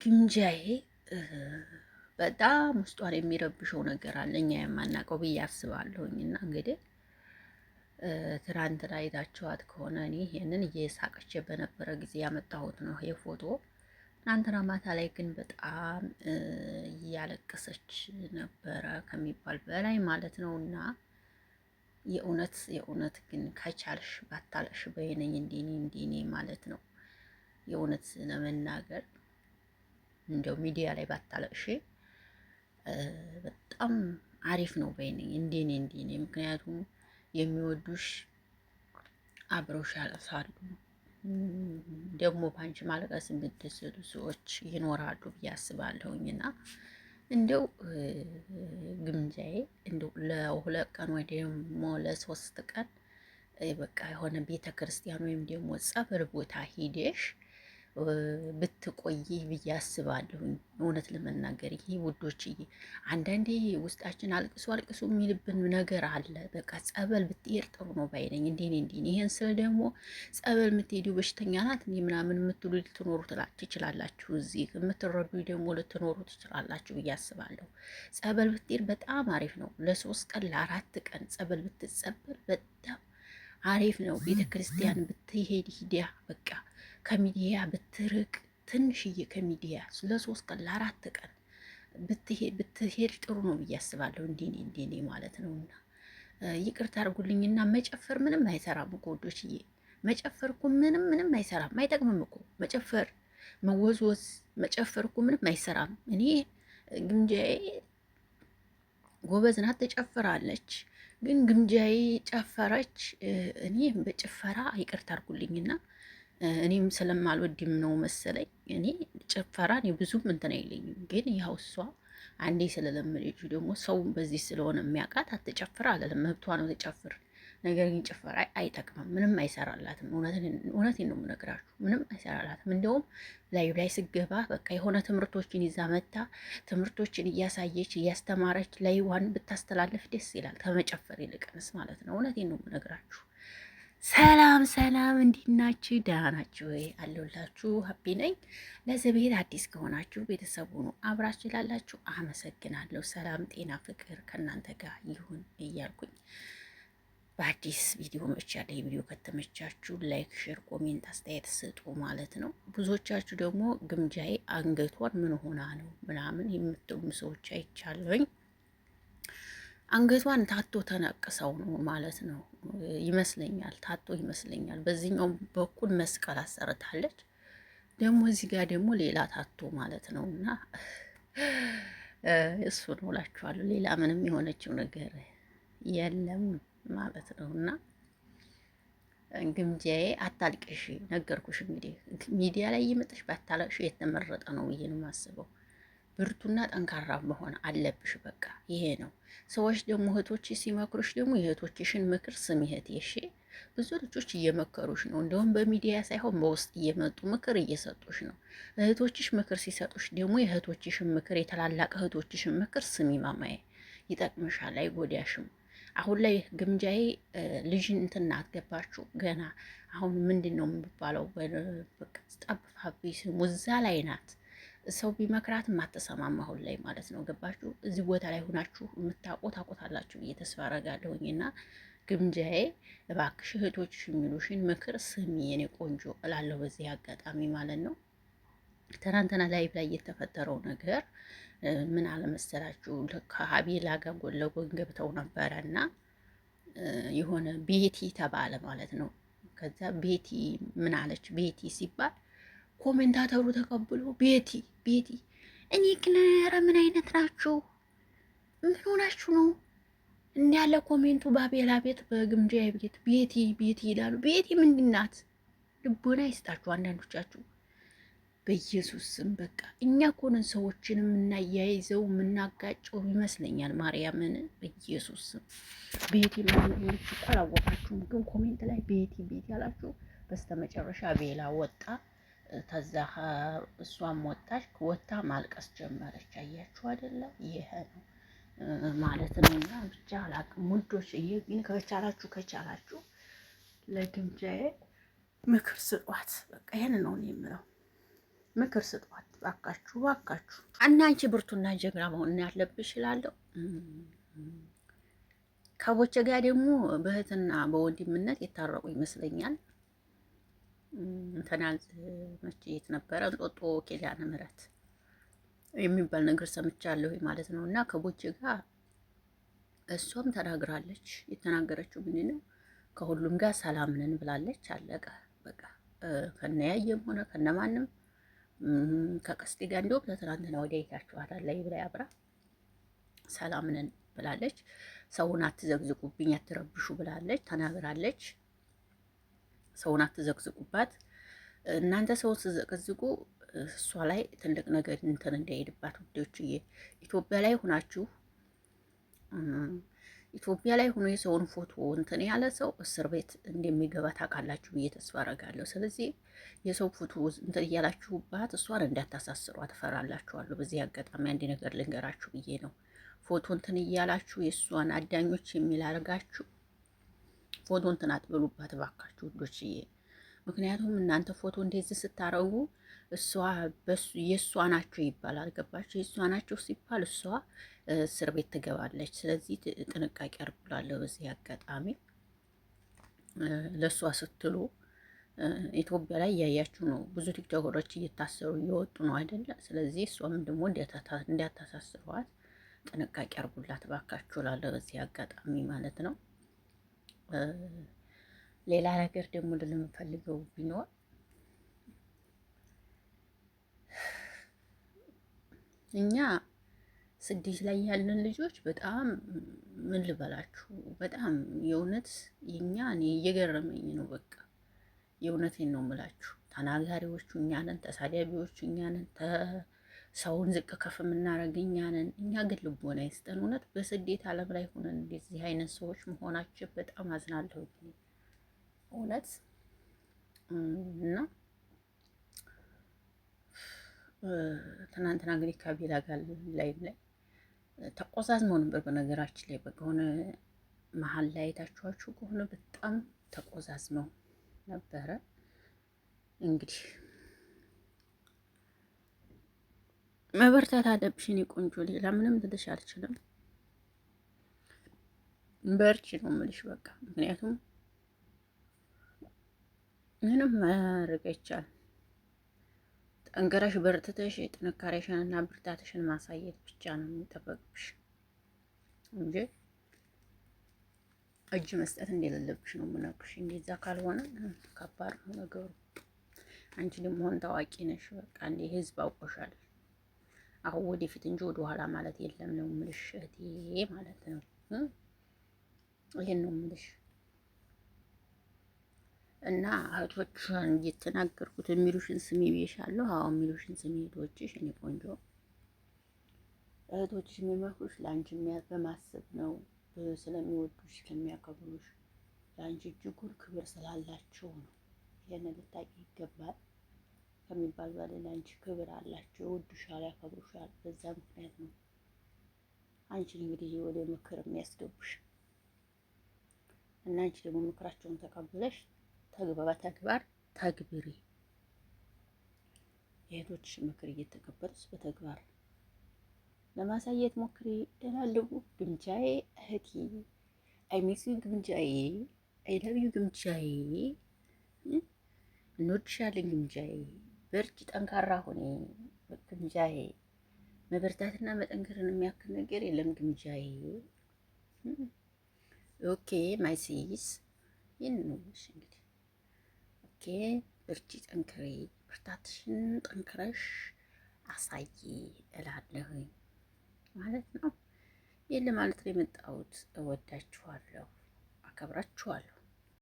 ግምጃዬ በጣም ውስጧን የሚረብሸው ነገር አለ እኛ የማናውቀው ብዬ አስባለሁኝ። እና እንግዲህ ትናንትና አይታችኋት ከሆነ እኔ ይሄንን እየሳቀች በነበረ ጊዜ ያመጣሁት ነው ይሄ ፎቶ። ትናንትና ማታ ላይ ግን በጣም እያለቀሰች ነበረ ከሚባል በላይ ማለት ነው። እና የእውነት ግን ከቻልሽ ባታለሽ በይነኝ እንዲኔ ማለት ነው። የእውነት ለመናገር እንደው ሚዲያ ላይ ባታለቅሽ በጣም አሪፍ ነው በይነኝ እንዲኔ። ምክንያቱም የሚወዱሽ አብረውሽ ያለቅሳሉ፣ ደግሞ ባንቺ ማልቀስ የሚደሰቱ ሰዎች ይኖራሉ ብዬ አስባለሁኝና እንደው ግምጃዬ እንደው ለ2 ቀን ወይ ደግሞ ለ3 ቀን በቃ የሆነ ቤተ ክርስቲያን ወይም ደግሞ ጸበል ቦታ ሂደሽ ብትቆይ ብዬ አስባለሁኝ። እውነት ለመናገር ይሄ ውዶችዬ፣ አንዳንዴ ውስጣችን አልቅሶ የሚልብን ነገር አለ። በቃ ጸበል ብትሄድ ጥሩ ነው ባይነኝ እንዴ። ይሄን ስል ደግሞ ጸበል የምትሄዱ በሽተኛ ናት እንዴ ምናምን የምትሉ ልትኖሩ ትችላላችሁ። እዚህ የምትረዱ ደግሞ ልትኖሩ ትችላላችሁ ብዬ አስባለሁ። ጸበል ብትሄድ በጣም አሪፍ ነው። ለ3 ቀን ለ4 ቀን ጸበል ብትጸበል በጣም አሪፍ ነው። ቤተ ክርስቲያን ብትሄድ ሂዲያ በቃ ከሚዲያ ብትርቅ ትንሽዬ ከሚዲያ ለ3 ቀን ለ4 ቀን ብትሄድ ጥሩ ነው ብዬ አስባለሁ። እንዴኔ ማለት ነው። እና ይቅርታ አድርጉልኝና መጨፈር ምንም አይሰራም እኮ ወዶችዬ። መጨፈር እኮ ምንም አይሰራም፣ አይጠቅምም እኮ መጨፈር፣ መወዝወዝ፣ መጨፈር እኮ ምንም አይሰራም። እኔ ግምጃዬ ጎበዝ ናት፣ ትጨፍራለች። ግን ግምጃዬ ጨፈረች። እኔ በጭፈራ ይቅርታ አድርጉልኝና እኔም ስለማልወድም ነው መሰለኝ። እኔ ጭፈራ ብዙም እንትን አይለኝም። ግን ያው እሷ አንዴ ስለለመደችው ደግሞ ሰው በዚህ ስለሆነ የሚያውቃት አትጨፍር አለለም፣ መብቷ ነው ትጨፍር። ነገር ግን ጭፈራ አይጠቅምም፣ ምንም አይሰራላትም። እውነቴን ነው የምነግራችሁ፣ ምንም አይሰራላትም። እንደውም ላይ ስገባ በቃ የሆነ ትምህርቶችን ይዛ መታ ትምህርቶችን እያሳየች እያስተማረች ላይዋን ብታስተላልፍ ደስ ይላል፣ ከመጨፈር ይልቅንስ ማለት ነው። እውነቴን ነው የምነግራችሁ። ሰላም እንዴት ናችሁ? ደህና ናችሁ ወይ? አለሁላችሁ። ሀፒ ነኝ። ለዚህ ቤት አዲስ ከሆናችሁ ቤተሰቡ ነው አብራችሁ ላላችሁ አመሰግናለሁ። ሰላም፣ ጤና፣ ፍቅር ከእናንተ ጋር ይሁን እያልኩኝ በአዲስ ቪዲዮ መቻለ። የቪዲዮ ከተመቻችሁ ላይክ፣ ሼር፣ ኮሜንት አስተያየት ስጡ ማለት ነው። ብዙዎቻችሁ ደግሞ ግምጃዬ አንገቷን ምን ሆና ነው ምናምን የምትሉ ሰዎች አይቻለሁኝ። አንገቷን ታቶ ተነቅሰው ነው ማለት ነው ይመስለኛል። ታቶ ይመስለኛል። በዚህኛው በኩል መስቀል አሰርታለች፣ ደግሞ እዚህ ጋር ደግሞ ሌላ ታቶ ማለት ነው። እና እሱ ነው እላችኋለሁ። ሌላ ምንም የሆነችው ነገር የለም ማለት ነው። እና ግምጃዬ አታልቅሽ፣ ነገርኩሽ። እንግዲህ ሚዲያ ላይ እየመጣሽ ባታለቅሽ የተመረጠ ነው ብዬ ነው የማስበው። ብርቱና ጠንካራ መሆን አለብሽ። በቃ ይሄ ነው። ሰዎች ደግሞ እህቶች ሲመክሩሽ ደግሞ የእህቶችሽን ምክር ስሚ እህቴ። እሺ፣ ብዙ ልጆች እየመከሩሽ ነው። እንደውም በሚዲያ ሳይሆን በውስጥ እየመጡ ምክር እየሰጡሽ ነው። እህቶችሽ ምክር ሲሰጡሽ ደግሞ የእህቶችሽን ምክር፣ የታላላቅ እህቶችሽን ምክር ስሚ ማማዬ። ይጠቅምሻል፣ አይጎዳሽም። አሁን ላይ ግምጃዬ ልጅን እንትን አትገባችሁ ገና። አሁን ምንድን ነው የሚባለው? በቃ ጠብፋቢ ስሙ እዛ ላይ ናት። ሰው ቢመክራት ማተሰማማ አሁን ላይ ማለት ነው። ገባችሁ? እዚህ ቦታ ላይ ሆናችሁ ታውቁታላችሁ ብዬ ተስፋ አደርጋለሁኝ። እና ግምጃዬ እባክሽ እህቶችሽ የሚሉሽን ምክር ስሚ የኔ ቆንጆ እላለሁ በዚህ አጋጣሚ ማለት ነው። ትናንትና ላይቭ ላይ የተፈጠረው ነገር ምን አለመሰላችሁ? ከሀቤላ ጋር ጎን ለጎን ገብተው ነበረ እና የሆነ ቤቲ ተባለ ማለት ነው። ከዛ ቤቲ ምን አለች? ቤቲ ሲባል ኮሜንታተሩ ተቀብሎ ቤቲ እኔ ግን ኧረ ምን አይነት ናችሁ? ምን ሆናችሁ ነው? እንዲ ያለ ኮሜንቱ በአቤላ ቤት በግምጃ ቤት ቤቲ ይላሉ። ቤቲ ምንድን ናት? ልቦና ይስጣችሁ አንዳንዶቻችሁ። በኢየሱስ ስም በቃ እኛ ኮንን ሰዎችን የምናያይዘው የምናጋጨው ይመስለኛል። ማርያምን በኢየሱስ ስም ቤቲ ማለት እኮ አላወቃችሁም፣ ግን ኮሜንት ላይ ቤቲ ያላችሁ በስተመጨረሻ አቤላ ወጣ። ተዛ እሷም ወጣ ማልቀስ ጀመረች። አያችሁ አይደለ? ይሄ ነው ማለት ነው። እና ብቻ አላቅም ውዶች፣ ግን ከቻላችሁ ለግምጃዬ ምክር ስጧት። በቃ ይሄን ነው የምለው። ምክር ስጧት ባካችሁ ባካችሁ። እና አንቺ ብርቱና ጀግና መሆን ያለብሽ እላለሁ። ከቦቼ ጋር ደግሞ በእህትና በወንድምነት የታረቁ ይመስለኛል። እንትናዝ መቼ የት ነበረ እንጦጦ ኪዳነ ምሕረት የሚባል ነገር ሰምቻለሁ ማለት ነው። እና ከቦቼ ጋር እሷም ተናግራለች። የተናገረችው ምንድን ነው? ከሁሉም ጋር ሰላም ነን ብላለች። አለቀ በቃ። ከነያየም ሆነ ከነማንም ከቀስቴ ጋር እንዲሁም ለትናንትና ወዲያ አይታችኋታል ላይ ብላ አብራ ሰላም ነን ብላለች። ሰውን አትዘግዝቁብኝ አትረብሹ ብላለች ተናግራለች። ሰውን አትዘግዝቁባት። እናንተ ሰውን ስትዘቀዝቁ እሷ ላይ ትልቅ ነገር እንትን እንዳይሄድባት ውዶችዬ። ኢትዮጵያ ላይ ሁናችሁ ኢትዮጵያ ላይ ሆኖ የሰውን ፎቶ እንትን ያለ ሰው እስር ቤት እንደሚገባ ታውቃላችሁ ብዬ ተስፋ አደርጋለሁ። ስለዚህ የሰው ፎቶ እንትን እያላችሁባት እሷን እንዳታሳስሯ ትፈራላችኋለሁ። በዚህ አጋጣሚ አንድ ነገር ልንገራችሁ ብዬ ነው። ፎቶ እንትን እያላችሁ የእሷን አዳኞች የሚል አድርጋችሁ ፎቶ እንትን አትበሉባት እባካችሁ ውዶችዬ። ምክንያቱም እናንተ ፎቶ እንደዚህ ስታረጉ እሷ የእሷ ናቸው ይባላል። ገባችሁ? የእሷ ናቸው ሲባል እሷ እስር ቤት ትገባለች። ስለዚህ ጥንቃቄ አድርጉላለሁ። በዚህ አጋጣሚ ለእሷ ስትሉ ኢትዮጵያ ላይ እያያችሁ ነው። ብዙ ቲክቶከሮች እየታሰሩ እየወጡ ነው አይደለ? ስለዚህ እሷም ደግሞ እንዲያታሳስሯት ጥንቃቄ አድርጉላት እባካችሁ እላለሁ በዚህ አጋጣሚ ማለት ነው። ሌላ ነገር ደግሞ ልንፈልገው ቢኖር እኛ ስደት ላይ ያለን ልጆች በጣም ምን ልበላችሁ፣ በጣም የእውነት የኛ እኔ እየገረመኝ ነው። በቃ የእውነቴን ነው የምላችሁ። ተናጋሪዎቹ እኛ ነን፣ ተሳዳቢዎቹ እኛ ነን፣ ሰውን ዝቅ ከፍ የምናደርግ እኛ ነን። እኛ ግን ልቦና ይስጠን። እውነት በስደት ዓለም ላይ ሆነን እንደዚህ አይነት ሰዎች መሆናችን በጣም አዝናለሁ እውነት እና ትናንትና እንግዲህ ከቤላ ጋር ላይ ተቆዛዝመው ነበር። በነገራችን ላይ በሆነ መሀል ላይ አይታችኋችሁ ከሆነ በጣም ተቆዛዝመው ነበረ። እንግዲህ መበርታት አለብሽ የኔ ቆንጆ። ሌላ ምንም ልልሽ አልችልም። በርቺ ነው የምልሽ በቃ። ምክንያቱም ምንም ማድረግ አይቻልም። ጠንክረሽ በርትተሽ ጥንካሬሽን እና ብርታትሽን ማሳየት ብቻ ነው የሚጠበቅብሽ እንጂ እጅ መስጠት እንደሌለብሽ ነው የምነግርሽ። እንደዛ ካልሆነ ከባድ ነው ነገሩ። አንቺ ደግሞ አሁን ታዋቂ ነሽ። በቃ እንደ ህዝብ አውቆሻል። አሁን ወደፊት እንጂ ወደ ኋላ ማለት የለም ነው የምልሽ እህቴ ማለት ነው። ይሄን ነው የምልሽ። እና እህቶችን እየተናገርኩት የሚሉሽን ስሚ ብዬሻለሁ። አዎ የሚሉሽን ስሚ እህቶችሽ፣ እኔ ቆንጆ እህቶችሽ የሚመክሩሽ ለአንቺ በማሰብ ነው። ስለሚወዱሽ ስለሚያከብሩሽ፣ ለአንቺ እጅጉን ክብር ስላላቸው ነው። ይሄንን ልታውቂ ይገባል። ከሚባል በላይ ለአንቺ ክብር አላቸው፣ ይወዱሻል፣ ያከብሩሻል። በዛ ምክንያት ነው አንቺን እንግዲህ ወደ ምክር የሚያስገቡሽ እና አንቺ ደግሞ ምክራቸውን ተቀብለሽ በተግባር ተግብሪ። የእህቶችሽ ምክር እየተቀበልሽ በተግባር ለማሳየት ሞክሪ እላለሁ። ግምጃዬ እህቴ፣ አይሚስ ግምጃዬ፣ አይለብዩ ግምጃዬ፣ እንወድሻለን ግምጃዬ። በርቺ፣ ጠንካራ ሆኔ ግምጃዬ። መበርታትና መጠንከርን የሚያክል ነገር የለም ግምጃዬ። ኦኬ ማይ ሲስ ይህን ነው እንግዲህ። ኦኬ በርቺ፣ ጠንክሬ፣ ብርታትሽን ጠንክረሽ አሳይ እላለሁኝ ማለት ነው። ይህን ለማለት ነው የመጣሁት። እወዳችኋለሁ፣ አከብራችኋለሁ።